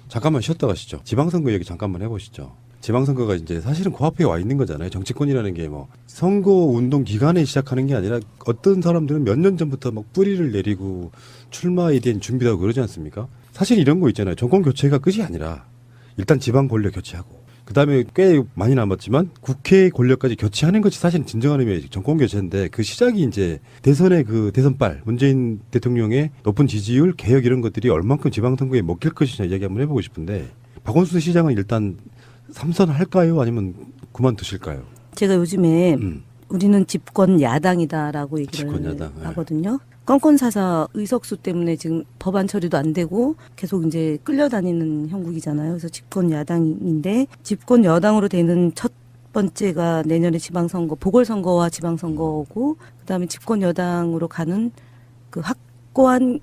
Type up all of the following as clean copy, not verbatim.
잠깐만 쉬었다 가시죠. 지방선거 얘기 잠깐만 해보시죠. 지방선거가 이제 사실은 코앞에 와 있는 거잖아요. 정치권이라는 게 뭐 선거 운동 기간에 시작하는 게 아니라 어떤 사람들은 몇 년 전부터 막 뿌리를 내리고 출마에 대한 준비도 하고 그러지 않습니까? 사실 이런 거 있잖아요. 정권 교체가 끝이 아니라 일단 지방 권력 교체하고 그다음에 꽤 많이 남았지만 국회 권력까지 교체하는 것이 사실은 진정한 의미의 정권 교체인데 그 시작이 이제 대선의 그 대선발 문재인 대통령의 높은 지지율 개혁 이런 것들이 얼만큼 지방선거에 먹힐 것이냐 이야기 한번 해보고 싶은데 박원순 시장은 일단 삼선할까요? 아니면 그만두실까요? 제가 요즘에 우리는 집권 야당이다라고 얘기를 집권 야당, 네. 하거든요. 건건사사 의석수 때문에 지금 법안 처리도 안 되고 계속 이제 끌려다니는 형국이잖아요. 그래서 집권 야당인데 집권 여당으로 되는 첫 번째가 내년에 지방선거, 보궐선거와 지방선거고 그다음에 집권 여당으로 가는 그 확고한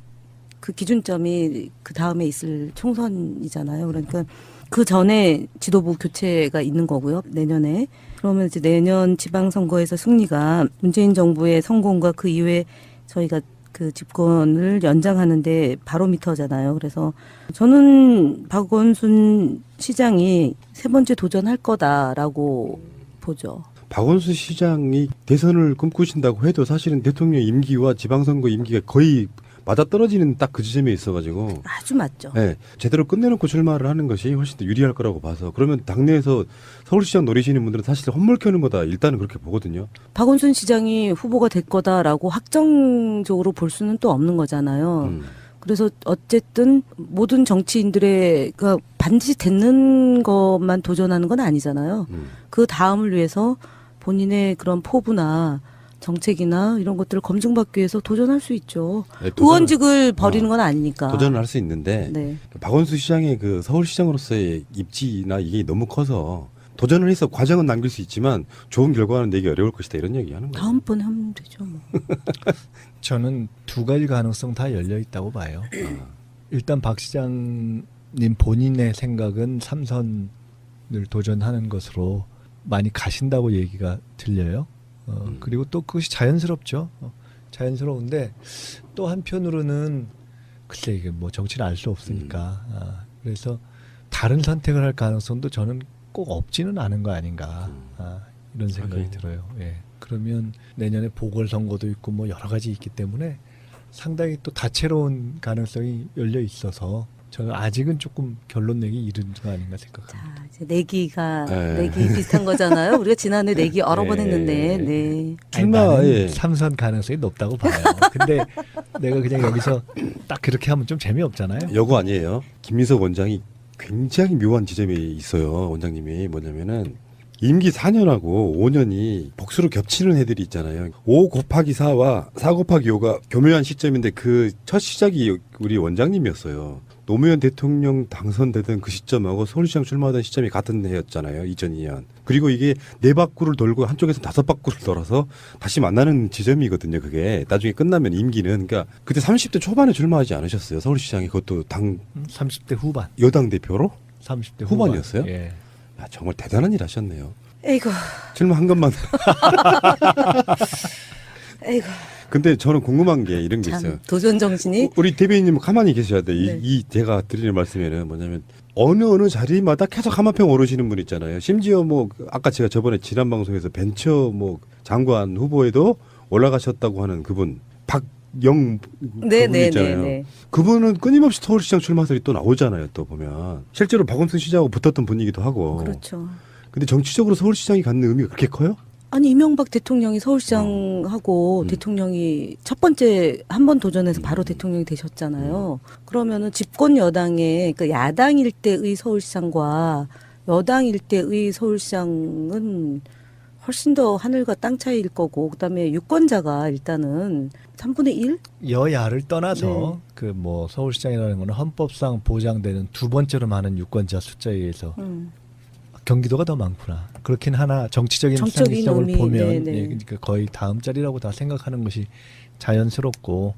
그 기준점이 그 다음에 있을 총선이잖아요. 그러니까 그 전에 지도부 교체가 있는 거고요. 내년에. 그러면 이제 내년 지방선거에서 승리가 문재인 정부의 성공과 그 이후에 저희가 그 집권을 연장하는데 바로미터잖아요. 그래서 저는 박원순 시장이 세 번째 도전할 거다라고 보죠. 박원순 시장이 대선을 꿈꾸신다고 해도 사실은 대통령 임기와 지방선거 임기가 거의 맞아떨어지는 딱 그 지점에 있어가지고 아주 맞죠. 네, 제대로 끝내놓고 출마를 하는 것이 훨씬 더 유리할 거라고 봐서 그러면 당내에서 서울시장 노리시는 분들은 사실 헛물 켜는 거다 일단은 그렇게 보거든요. 박원순 시장이 후보가 될 거다라고 확정적으로 볼 수는 또 없는 거잖아요. 그래서 어쨌든 모든 정치인들의 그 반드시 되는 것만 도전하는 건 아니잖아요. 그 다음을 위해서 본인의 그런 포부나 정책이나 이런 것들을 검증받기 위해서 도전할 수 있죠. 네, 의원직을 버리는 건 아니니까. 도전을 할 수 있는데 네. 박원순 시장의 그 서울시장으로서의 입지나 이게 너무 커서 도전을 해서 과정은 남길 수 있지만 좋은 결과는 내기 어려울 것이다 이런 얘기하는 거예요. 다음번에 하면 되죠. 뭐. 저는 두 가지 가능성 다 열려 있다고 봐요. 일단 박 시장님 본인의 생각은 삼선을 도전하는 것으로 많이 가신다고 얘기가 들려요. 그리고 또 그것이 자연스럽죠. 자연스러운데 또 한편으로는 글쎄 이게 뭐 정치를 알 수 없으니까 그래서 다른 선택을 할 가능성도 저는 꼭 없지는 않은 거 아닌가 이런 생각이 들어요. 예. 그러면 내년에 보궐선거도 있고 뭐 여러 가지 있기 때문에 상당히 또 다채로운 가능성이 열려 있어서 저는 아직은 조금 결론 내기 이른 거 아닌가 생각합니다. 자, 이제 내기 비슷한 거잖아요. 우리가 지난해 내기 여러 번 했는데, 네. 출마의 삼선 가능성이 높다고 봐요. 근데 내가 그냥 여기서 딱 그렇게 하면 좀 재미없잖아요. 여거 아니에요. 김민석 원장이 굉장히 묘한 지점이 있어요. 원장님이 뭐냐면은 임기 4년하고 5년이 복수로 겹치는 해들이 있잖아요. 5 곱하기 4와 4 곱하기 5가 교묘한 시점인데 그 첫 시작이 우리 원장님이었어요. 노무현 대통령 당선되던 그 시점하고 서울시장 출마하던 시점이 같은 해였잖아요. 2002년. 그리고 이게 4바퀴를 돌고 한쪽에서 5바퀴를 돌아서 다시 만나는 지점이거든요. 그게 나중에 끝나면 임기는. 그러니까 그때 30대 초반에 출마하지 않으셨어요. 서울시장이 그것도 당 30대 후반. 여당 대표로? 30대 후반이었어요? 예. 야, 정말 대단한 일 하셨네요. 에이구. 출마 한 것만. 에이구. 근데 저는 궁금한 게 이런 게 참, 있어요. 도전 정신이. 우리 대변인님 가만히 계셔야 돼. 네. 이 제가 드리는 말씀에는 뭐냐면 어느 자리마다 계속 한마평 오르시는 분 있잖아요. 심지어 뭐 아까 제가 저번에 지난 방송에서 벤처 뭐 장관 후보에도 올라가셨다고 하는 그분 박영 그분 있잖아요. 그분은 끊임없이 서울시장 출마 설이 또 나오잖아요. 또 보면 실제로 박원순 시장하고 붙었던 분이기도 하고. 그렇죠. 근데 정치적으로 서울시장이 갖는 의미가 그렇게 커요? 아니 이명박 대통령이 서울시장하고 대통령이 첫 번째 한 번 도전해서 바로 대통령이 되셨잖아요. 그러면은 집권 여당의 그 야당일 때의 서울시장과 여당일 때의 서울시장은 훨씬 더 하늘과 땅 차이일 거고 그다음에 유권자가 일단은 3분의 1? 여야를 떠나서 그 뭐 서울시장이라는 거는 헌법상 보장되는 두 번째로 많은 유권자 숫자에 의해서 경기도가 더 많구나. 그렇긴 하나 정치적인 상식적으로 보면 예, 그러니까 거의 다음 자리라고 다 생각하는 것이 자연스럽고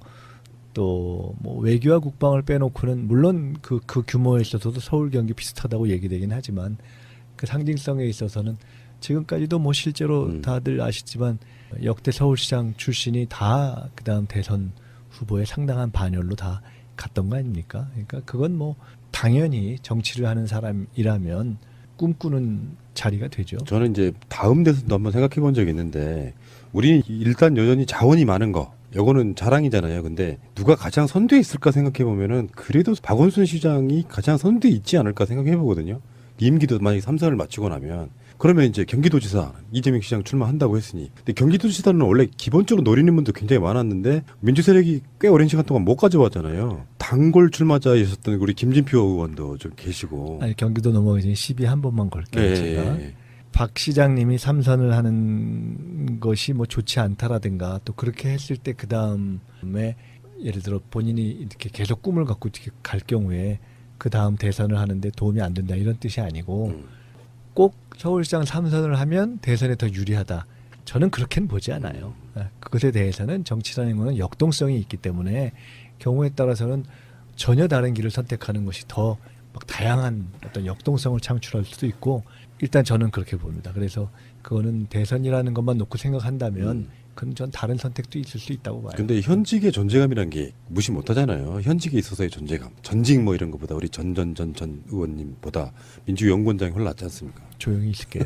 또 뭐 외교와 국방을 빼놓고는 물론 그 규모에 있어서도 서울 경기 비슷하다고 얘기되긴 하지만 그 상징성에 있어서는 지금까지도 뭐 실제로 다들 아시지만 역대 서울시장 출신이 다 그다음 대선 후보에 상당한 반열로 다 갔던 거 아닙니까? 그러니까 그건 뭐 당연히 정치를 하는 사람이라면 꿈꾸는 자리가 되죠. 저는 이제 다음 대선도 한번 생각해 본 적이 있는데 우리는 일단 여전히 자원이 많은 거 이거는 자랑이잖아요. 근데 누가 가장 선두에 있을까 생각해 보면은 그래도 박원순 시장이 가장 선두에 있지 않을까 생각해 보거든요. 임기도 만약에 3선을 마치고 나면 그러면 이제 경기도지사 이재명 시장 출마한다고 했으니 근데 경기도지사는 원래 기본적으로 노리는 분도 굉장히 많았는데 민주세력이 꽤 오랜 시간 동안 못 가져왔잖아요. 단골 출마자이셨던 우리 김진표 의원도 좀 계시고. 아니, 경기도 넘어가기 전에 시비 한 번만 걸게요. 예, 제가. 예. 박 시장님이 3선을 하는 것이 뭐 좋지 않다라든가 또 그렇게 했을 때 그 다음에 예를 들어 본인이 이렇게 계속 꿈을 갖고 이렇게 갈 경우에 그 다음 대선을 하는데 도움이 안 된다 이런 뜻이 아니고 꼭 서울시장 3선을 하면 대선에 더 유리하다. 저는 그렇게는 보지 않아요. 그것에 대해서는 정치라는 것은 역동성이 있기 때문에 경우에 따라서는 전혀 다른 길을 선택하는 것이 더 막 다양한 어떤 역동성을 창출할 수도 있고 일단 저는 그렇게 봅니다. 그래서 그거는 대선이라는 것만 놓고 생각한다면 그건 전 다른 선택도 있을 수 있다고 봐요. 근데 현직의 존재감이라는 게 무시 못하잖아요. 현직에 있어서의 존재감, 전직 뭐 이런 것보다 우리 전 의원님보다 민주연구원장이 훨씬 낫지 않습니까? 조용히 있을게요.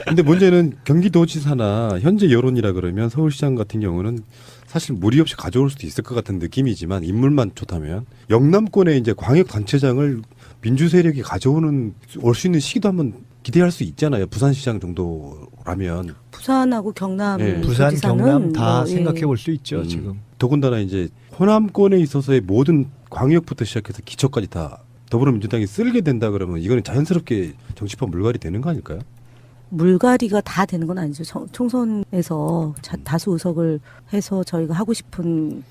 근데 문제는 경기도지사나 현재 여론이라 그러면 서울시장 같은 경우는 사실 무리 없이 가져올 수도 있을 것 같은 느낌이지만 인물만 좋다면 영남권의 이제 광역단체장을 민주세력이 가져오는 올 수 있는 시기도 한번 기대할 수 있잖아요. 부산시장 정도라면. 부산하고 경남 예. 부산, 도지사는 경남 다 뭐, 예. 생각해 볼 수 있죠. 지금. 더군다나 이제 호남권에 있어서의 모든 광역부터 시작해서 기초까지 다 더불어민주당이 쓸게 된다 그러면 이거는 자연스럽게 정치판 물갈이 되는 거 아닐까요? 물갈이가 다 되는 건 아니죠. 총선에서 다수 의석을 해서 저희가 하고 싶은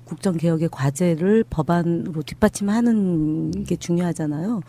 국정개혁의 과제를 법안으로 뒷받침하는 게 중요하잖아요.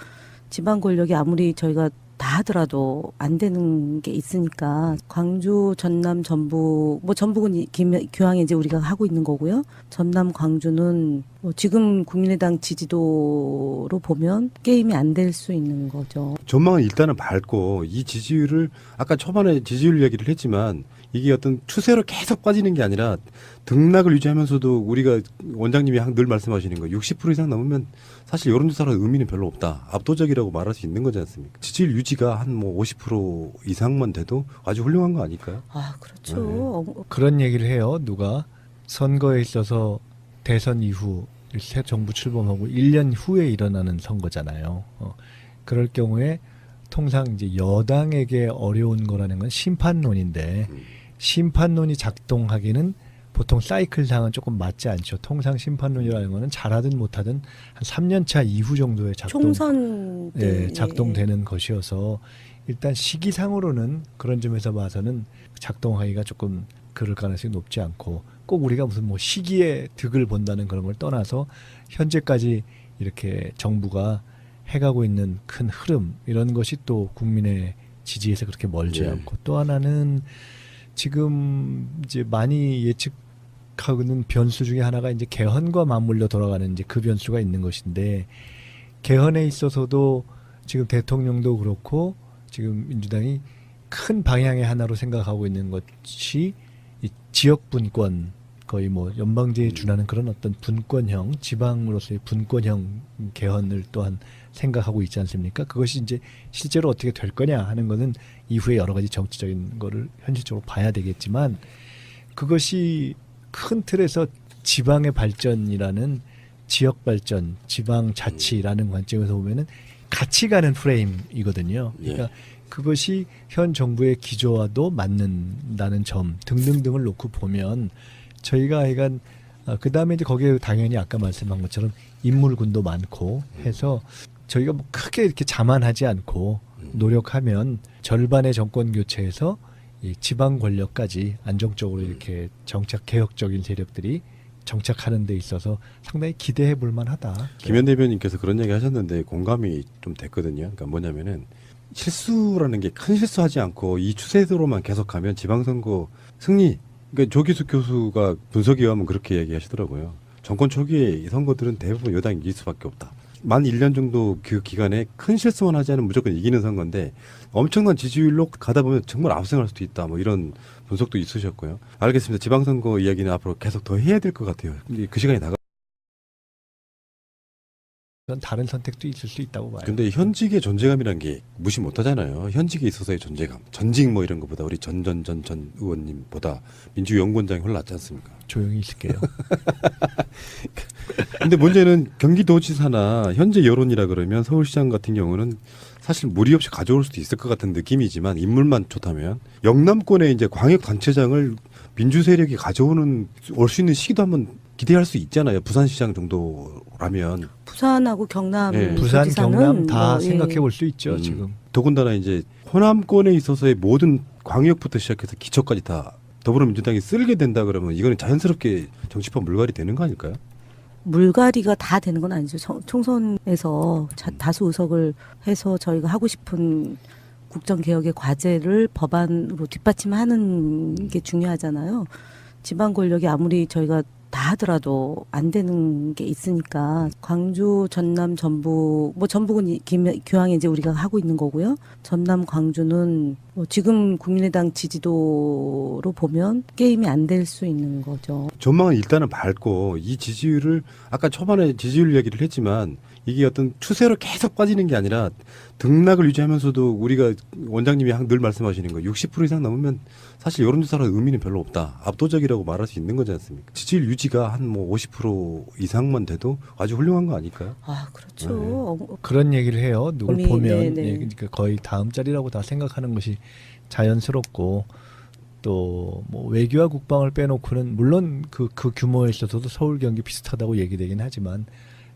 지방 권력이 아무리 저희가 다 하더라도 안 되는 게 있으니까 광주, 전남, 전북 뭐 전북은 기왕에 이제 우리가 하고 있는 거고요. 전남, 광주는 뭐 지금 국민의당 지지도로 보면 게임이 안 될 수 있는 거죠. 전망은 일단은 밝고 이 지지율을 아까 초반에 지지율 얘기를 했지만 이게 어떤 추세로 계속 빠지는 게 아니라 등락을 유지하면서도 우리가 원장님이 늘 말씀하시는 거 60% 이상 넘으면 사실 여론조사로 의미는 별로 없다. 압도적이라고 말할 수 있는 거지 않습니까? 지지율 유지가 한 뭐 50% 이상만 돼도 아주 훌륭한 거 아닐까요? 아, 그렇죠. 그런 얘기를 해요. 누가 선거에 있어서 대선 이후 새 정부 출범하고 1년 후에 일어나는 선거잖아요. 그럴 경우에 통상 이제 여당에게 어려운 거라는 건 심판론인데 심판론이 작동하기는 보통 사이클상은 조금 맞지 않죠. 통상 심판론이라는 거는 잘하든 못하든 한 3년차 이후 정도에 총선 때 작동되는 것이어서 일단 시기상으로는 그런 점에서 봐서는 작동하기가 조금 그럴 가능성이 높지 않고 꼭 우리가 무슨 뭐 시기의 득을 본다는 그런 걸 떠나서 현재까지 이렇게 정부가 해가고 있는 큰 흐름 이런 것이 또 국민의 지지에서 그렇게 멀지 않고 또 하나는 지금 이제 많이 예측하고는 변수 중에 하나가 이제 개헌과 맞물려 돌아가는 이제 그 변수가 있는 것인데 개헌에 있어서도 지금 대통령도 그렇고 지금 민주당이 큰 방향의 하나로 생각하고 있는 것이 이 지역 분권 거의 뭐 연방제에 준하는 그런 어떤 분권형 지방으로서의 분권형 개헌을 또한 생각하고 있지 않습니까? 그것이 이제 실제로 어떻게 될 거냐 하는 것은 이후에 여러 가지 정치적인 거를 현실적으로 봐야 되겠지만 그것이 큰 틀에서 지방의 발전이라는 지역 발전, 지방 자치라는 관점에서 보면은 같이 가는 프레임이거든요. 그러니까 그것이 현 정부의 기조와도 맞는다는 점 등등등을 놓고 보면 저희가 하여간 그 다음에 이제 거기에 당연히 아까 말씀한 것처럼 인물군도 많고 해서 저희가 뭐 크게 이렇게 자만하지 않고 노력하면 절반의 정권 교체에서 이 지방 권력까지 안정적으로 이렇게 정착 개혁적인 세력들이 정착하는 데 있어서 상당히 기대해 볼 만하다. 김현 대변인께서 그런 얘기 하셨는데 공감이 좀 됐거든요. 그러니까 뭐냐면은 실수라는 게 큰 실수하지 않고 이 추세대로만 계속하면 지방선거 승리. 그러니까 조기숙 교수가 분석에 의하면 그렇게 얘기하시더라고요. 정권 초기에 이 선거들은 대부분 여당이 이길 수밖에 없다. 만 1년 정도 그 기간에 큰 실수만 하지 않으면 무조건 이기는 선거인데 엄청난 지지율로 가다 보면 정말 압승할 수도 있다. 뭐 이런 분석도 있으셨고요. 알겠습니다. 지방선거 이야기는 앞으로 계속 더 해야 될 것 같아요. 그 시간이 나가. 그런 다른 선택도 있을 수 있다고 봐요. 근데 현직의 존재감이라는 게 무시 못하잖아요. 현직에 있어서의 존재감, 전직 뭐 이런 것보다 우리 전 의원님보다 민주연구원장이 훨씬 낫지 않습니까? 조용히 있을게요. 근데 문제는 경기도지사나 현재 여론이라 그러면 서울시장 같은 경우는 사실 무리 없이 가져올 수도 있을 것 같은 느낌이지만 인물만 좋다면 영남권의 이제 광역 단체장을 민주 세력이 가져오는 올 수 있는 시기도 한번 기대할 수 있잖아요. 부산시장 정도라면. 부산하고 경남 예. 부산, 도지사는 경남 다 뭐, 생각해 볼 수 있죠. 지금. 더군다나 이제 호남권에 있어서의 모든 광역부터 시작해서 기초까지 다 더불어민주당이 쓸게 된다 그러면 이거는 자연스럽게 정치판 물갈이 되는 거 아닐까요? 물갈이가 다 되는 건 아니죠. 총선에서 다수 의석을 해서 저희가 하고 싶은 국정개혁의 과제를 법안으로 뒷받침하는 게 중요하잖아요. 지방 권력이 아무리 저희가 다 하더라도 안 되는 게 있으니까 광주, 전남, 전북, 뭐 전북은 교황에 이제 우리가 하고 있는 거고요. 전남, 광주는 뭐 지금 국민의당 지지도로 보면 게임이 안 될 수 있는 거죠. 전망은 일단은 밝고 이 지지율을 아까 초반에 지지율 얘기를 했지만 이게 어떤 추세로 계속 빠지는 게 아니라 등락을 유지하면서도 우리가 원장님이 늘 말씀하시는 거 60% 이상 넘으면 사실 여론조사로 의미는 별로 없다. 압도적이라고 말할 수 있는 거지 않습니까? 지지율 유지가 한 뭐 50% 이상만 돼도 아주 훌륭한 거 아닐까요? 아, 그렇죠. 그런 얘기를 해요. 누굴 고민, 보면 네네. 예, 그러니까 거의 다음 자리라고 다 생각하는 것이 자연스럽고 또 뭐 외교와 국방을 빼놓고는 물론 그 규모에 있어서도 서울 경기 비슷하다고 얘기되긴 하지만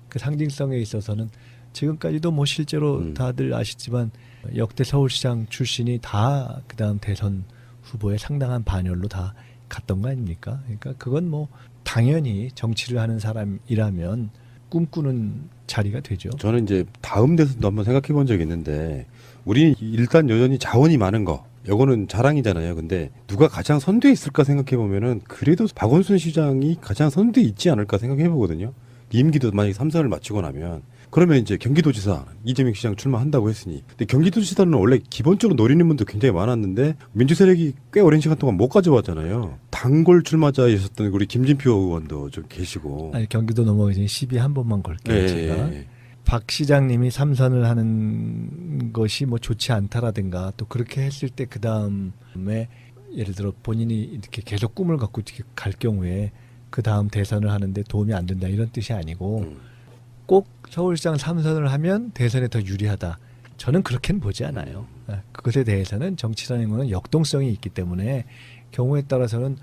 그 상징성에 있어서는 지금까지도 뭐 실제로 다들 아시지만 역대 서울시장 출신이 다 그다음 대선 후보에 상당한 반열로 다 갔던 거 아닙니까? 그러니까 그건 뭐 당연히 정치를 하는 사람이라면 꿈꾸는 자리가 되죠. 저는 이제 다음 대선도 한번 생각해 본 적이 있는데 우리는 일단 여전히 자원이 많은 거 요거는 자랑이잖아요. 근데 누가 가장 선두에 있을까 생각해 보면은 그래도 박원순 시장이 가장 선두에 있지 않을까 생각해 보거든요. 임기도 만약에 3선을 마치고 나면 그러면 이제 경기도지사 이재명 시장 출마한다고 했으니 근데 경기도지사는 원래 기본적으로 노리는 분도 굉장히 많았는데 민주세력이 꽤 오랜 시간 동안 못 가져왔잖아요. 단골 출마자이셨던 우리 김진표 의원도 좀 계시고 아니 경기도 넘어가기 전에 시비 한 번만 걸게요. 예, 제가. 예. 박 시장님이 3선을 하는 것이 뭐 좋지 않다라든가 또 그렇게 했을 때 그 다음에 예를 들어 본인이 이렇게 계속 꿈을 갖고 이렇게 갈 경우에 그 다음 대선을 하는데 도움이 안 된다 이런 뜻이 아니고 꼭 서울시장 3선을 하면 대선에 더 유리하다. 저는 그렇게는 보지 않아요. 그것에 대해서는 정치라는 것은 역동성이 있기 때문에 경우에 따라서는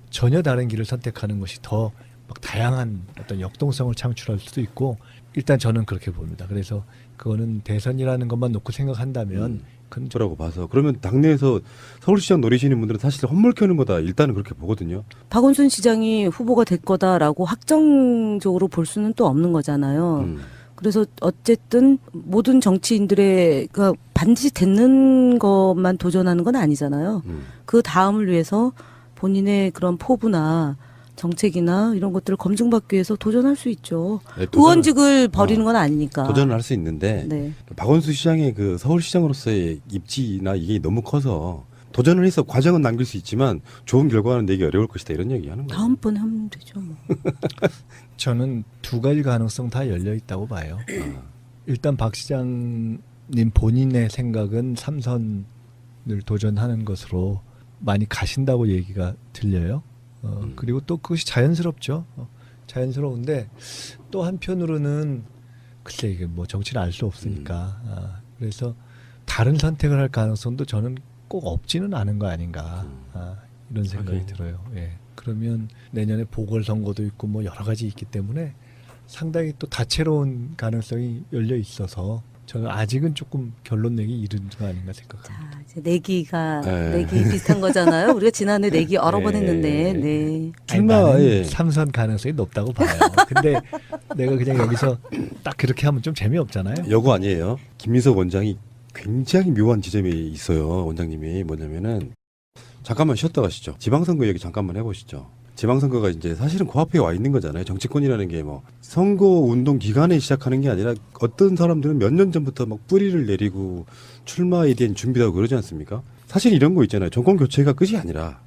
전혀 다른 길을 선택하는 것이 더 막 다양한 어떤 역동성을 창출할 수도 있고 일단 저는 그렇게 봅니다. 그래서 그거는 대선이라는 것만 놓고 생각한다면 그건 저라고 봐서 그러면 당내에서 서울시장 노리시는 분들은 사실 헛물 켜는 거다 일단은 그렇게 보거든요. 박원순 시장이 후보가 될 거다라고 확정적으로 볼 수는 또 없는 거잖아요. 그래서 어쨌든 모든 정치인들의 그 반드시 되는 것만 도전하는 건 아니잖아요. 그 다음을 위해서 본인의 그런 포부나 정책이나 이런 것들을 검증받기 위해서 도전할 수 있죠. 네, 의원직을 버리는 건 아니니까. 도전을 할 수 있는데 네. 박원순 시장의 그 서울시장으로서의 입지나 이게 너무 커서 도전을 해서 과정은 남길 수 있지만 좋은 결과는 내기 어려울 것이다 이런 얘기하는 거예요. 다음번에 하면 되죠. 뭐. 저는 두 가지 가능성 다 열려 있다고 봐요. 일단 박 시장님 본인의 생각은 3선을 도전하는 것으로 많이 가신다고 얘기가 들려요. 그리고 또 그것이 자연스럽죠. 자연스러운데 또 한편으로는 글쎄 이게 뭐 정치를 알 수 없으니까 그래서 다른 선택을 할 가능성도 저는 꼭 없지는 않은 거 아닌가 이런 생각이 들어요. 예. 그러면 내년에 보궐선거도 있고 뭐 여러 가지 있기 때문에 상당히 또 다채로운 가능성이 열려 있어서 저는 아직은 조금 결론 내기 이른 거 아닌가 생각합니다. 자, 이제 내기 비슷한 거잖아요. 우리가 지난해 내기 여러 번 했는데, 네. 출마에 3선 가능성이 높다고 봐요. 근데 내가 그냥 여기서 딱 그렇게 하면 좀 재미없잖아요. 여고 아니에요. 김민석 원장이 굉장히 묘한 지점이 있어요. 원장님이 뭐냐면은 잠깐만 쉬었다 가시죠. 지방선거 얘기 잠깐만 해보시죠. 지방선거가 이제 사실은 코앞에 와 있는 거잖아요. 정치권이라는 게 뭐 선거 운동 기간에 시작하는 게 아니라 어떤 사람들은 몇 년 전부터 막 뿌리를 내리고 출마에 대한 준비도 하고 그러지 않습니까? 사실 이런 거 있잖아요. 정권 교체가 끝이 아니라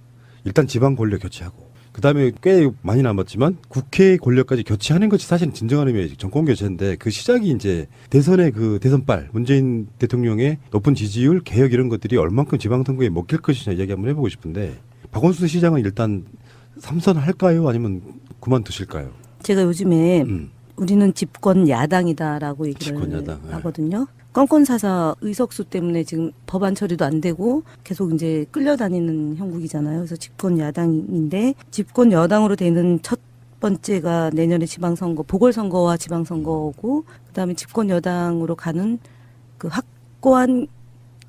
일단 지방 권력 교체하고 그다음에 꽤 많이 남았지만 국회 권력까지 교체하는 것이 사실은 진정한 의미의 정권 교체인데 그 시작이 이제 대선의 그 대선발 문재인 대통령의 높은 지지율 개혁 이런 것들이 얼만큼 지방선거에 먹힐 것이냐 이야기 한번 해보고 싶은데 박원순 시장은 일단 삼선할까요? 아니면 그만두실까요? 제가 요즘에 우리는 집권 야당이다라고 얘기를 집권 야당, 예. 하거든요. 건건 사사 의석수 때문에 지금 법안 처리도 안 되고 계속 이제 끌려다니는 형국이잖아요. 그래서 집권 야당인데 집권 여당으로 되는 첫 번째가 내년에 지방선거, 보궐선거와 지방선거고 그다음에 집권 여당으로 가는 그 확고한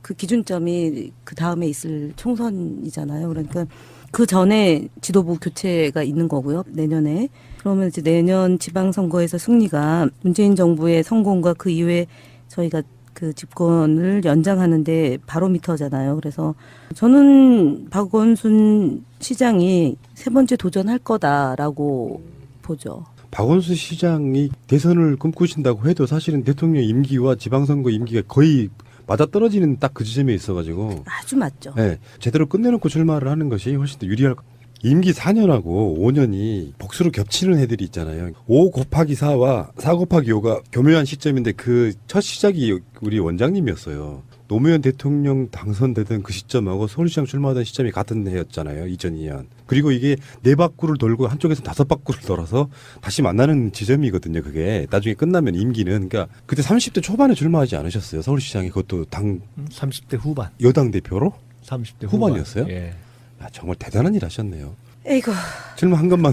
그 기준점이 그 다음에 있을 총선이잖아요. 그러니까 그 전에 지도부 교체가 있는 거고요. 내년에. 그러면 이제 내년 지방선거에서 승리가 문재인 정부의 성공과 그 이후에 저희가 그 집권을 연장하는데 바로미터잖아요. 그래서 저는 박원순 시장이 세 번째 도전할 거다라고 보죠. 박원순 시장이 대선을 꿈꾸신다고 해도 사실은 대통령 임기와 지방선거 임기가 거의 맞아떨어지는 딱 그 지점에 있어가지고 아주 맞죠. 네, 제대로 끝내놓고 출마를 하는 것이 훨씬 더 유리할 것. 임기 4년하고 5년이 복수로 겹치는 해들이 있잖아요. 5 곱하기 4와 4 곱하기 5가 교묘한 시점인데 그 첫 시작이 우리 원장님이었어요. 노무현 대통령 당선되던 그 시점하고 서울시장 출마하던 시점이 같은 해였잖아요. 2002년. 그리고 이게 4바퀴를 돌고 한쪽에서 5바퀴를 돌아서 다시 만나는 지점이거든요. 그게 나중에 끝나면 임기는. 그러니까 그때 30대 초반에 출마하지 않으셨어요. 서울시장에 그것도 당 30대 후반. 여당 대표로? 30대 후반이었어요? 후반. 예. 야, 정말 대단한 일 하셨네요. 에이구, 출마 한 것만.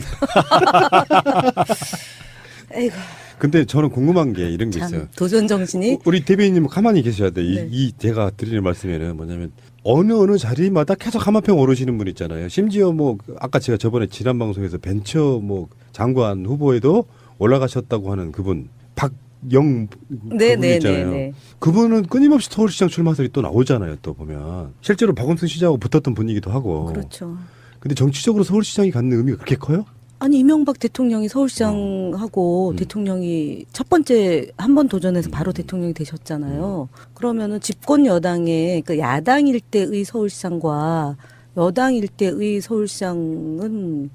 에이구. 근데 저는 궁금한 게 이런 게 참 있어요. 도전 정신이 우리 대변인님 가만히 계셔야 돼. 네. 이 제가 드리는 말씀에는 뭐냐면 어느 자리마다 계속 한마평 오르시는 분 있잖아요. 심지어 뭐 아까 제가 저번에 지난 방송에서 벤처 뭐 장관 후보에도 올라가셨다고 하는 그분 박영 그분 있잖아요. 네네네. 그분은 끊임없이 서울시장 출마설이 또 나오잖아요. 또 보면 실제로 박원순 시장하고 붙었던 분이기도 하고. 그렇죠. 근데 정치적으로 서울시장이 갖는 의미가 그렇게 커요? 아니 이명박 대통령이 서울시장하고 대통령이 첫 번째 한 번 도전해서 바로 대통령이 되셨잖아요. 그러면은 집권 여당의 그 야당일 때의 서울시장과 여당일 때의 서울시장은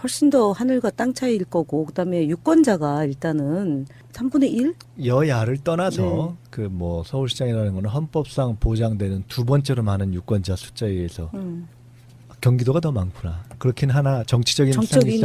훨씬 더 하늘과 땅 차이일 거고 그다음에 유권자가 일단은 3분의 1? 여야를 떠나서 네. 그 뭐 서울시장이라는 거는 헌법상 보장되는 두 번째로 많은 유권자 숫자에 의해서 경기도가 더 많구나. 그렇긴 하나 정치적인 정적인 상식적